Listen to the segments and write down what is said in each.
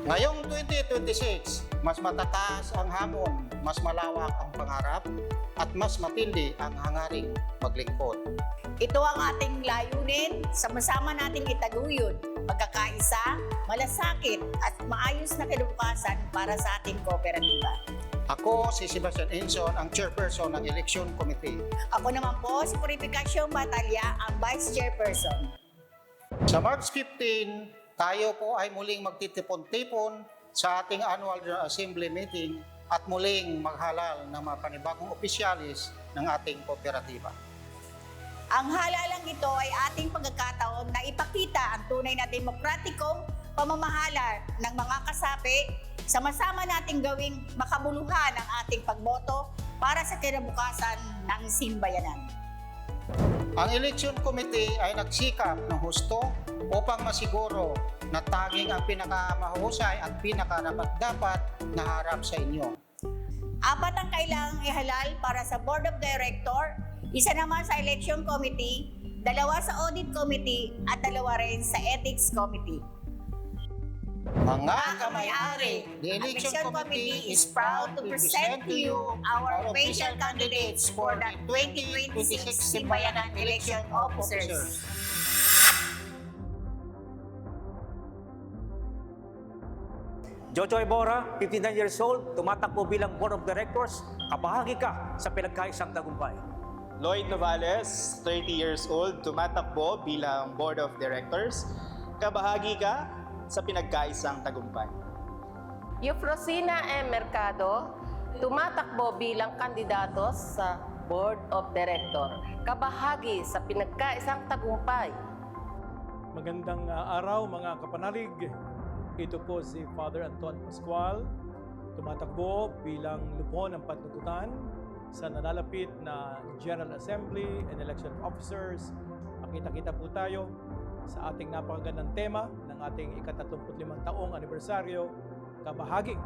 Ngayong 2026, mas matataas ang hamon, mas malawak ang pangarap, at mas matindi ang hangaring maglingkod. Ito ang ating layunin, sama-sama nating itaguyod, pagkakaisa, malasakit at maayos na kinabukasan para sa ating kooperatiba. Ako si Sebastian Enson, ang chairperson ng Election Committee. Ako naman po si Purificación Batalya, ang Vice Chairperson. Sa March 15, tayo po ay muling magtitipon-tipon sa ating Annual General Assembly meeting at muling maghalal ng mga panibagong opisyalis ng ating kooperatiba. Ang halalang ito ay ating pagkakataon na ipakita ang tunay na demokratikong pamamahala ng mga kasapi, sama-sama nating gawing makabuluhan ang ating pagboto para sa kinabukasan ng simbayanan. Ang Election Committee ay nagsikap ng husto upang masiguro na tanging ang pinakamahusay at pinakarapat-dapat na harap sa inyo. 4 ang kailangang ihalal para sa Board of Director, 1 naman sa Election Committee, 2 sa Audit Committee at 2 rin sa Ethics Committee. Mga kamay-ari, the Election Committee is proud to present to you our official candidates for the 2026 Simbayanan Election Officers. Jojo Iborra, 59 years old, tumatakbo bilang Board of Directors, kabahagi ka sa pinagkaisang tagumpay. Lloyd Novales, 30 years old, tumatakbo bilang Board of Directors, kabahagi ka sa pinagkaisang tagumpay. Eufrosina M. Mercado, tumatakbo bilang kandidato sa Board of Director, kabahagi sa pinagkaisang tagumpay. Magandang araw mga kapanalig. Ito po si Father Anton Pascual, tumatakbo bilang lupon ng patnututan sa nalalapit na General Assembly and Election Officers. Makita-kita po tayo sa ating napakagandang tema ng ating ika-35 taong anibersaryo, kabahagi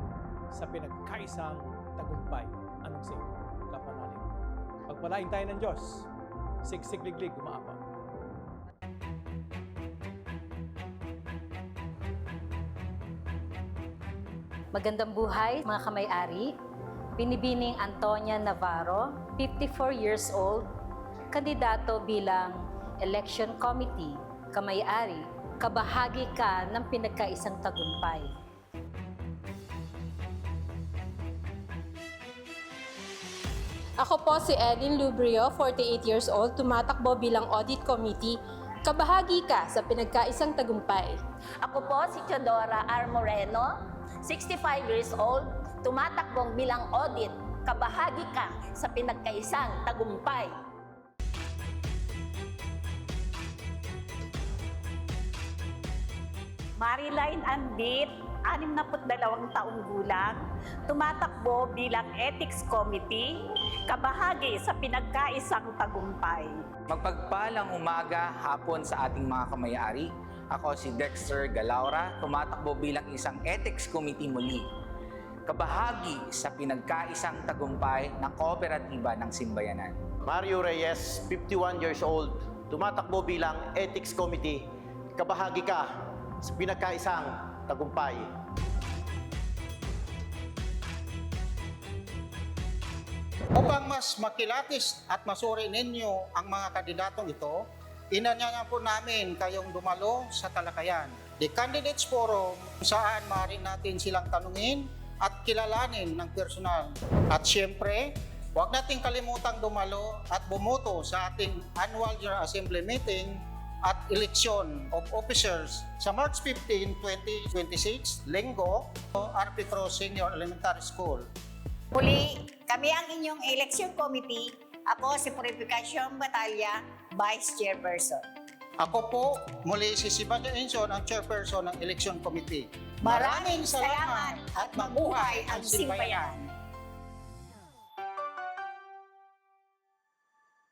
sa pinagkaisang tagumpay. Anong say? Kapanalig. Pagpalain tayo ng Diyos. Siksik-liglig, umaapa. Magandang buhay mga kamay-ari. Binibining Antonia Navarro, 54 years old, kandidato bilang Election Committee, kamay-ari, kabahagi ka ng pinagkaisang tagumpay. Ako po si Edin Lubrio, 48 years old, tumatakbo bilang Audit Committee, kabahagi ka sa pinagkaisang tagumpay. Ako po si Teodora R. Moreno, 65 years old, tumatakbong bilang audit, kabahagi ka sa pinagkaisang tagumpay. Mariline Andit, 62 taong gulang, tumatakbo bilang Ethics Committee, kabahagi sa pinagkaisang tagumpay. Magpagpalang umaga, hapon sa ating mga kamay-ari. Ako si Dexter Galaura, tumatakbo bilang isang Ethics Committee muli. Kabahagi sa pinagkaisang tagumpay ng kooperatiba ng Simbayanan. Mario Reyes, 51 years old, tumatakbo bilang Ethics Committee. Kabahagi ka sa pinagkaisang tagumpay. Upang mas makilatis at masuri ninyo ang mga kandidatong ito, inanyayahan po namin kayong dumalo sa talakayan, the Candidates Forum, saan maaari natin silang tanungin at kilalanin ng personal. At siyempre, huwag nating kalimutang dumalo at bumoto sa ating Annual General Assembly meeting at Election of Officers sa March 15, 2026, Linggo, RP Cruz Senior Elementary School. Muli, kami ang inyong Election Committee. Ako si Purificación Batalya, Vice Chairperson. Ako po, muli si Sebastian Enson, ang Chairperson ng Election Committee. Maraming salamat at mabuhay ang simbayan!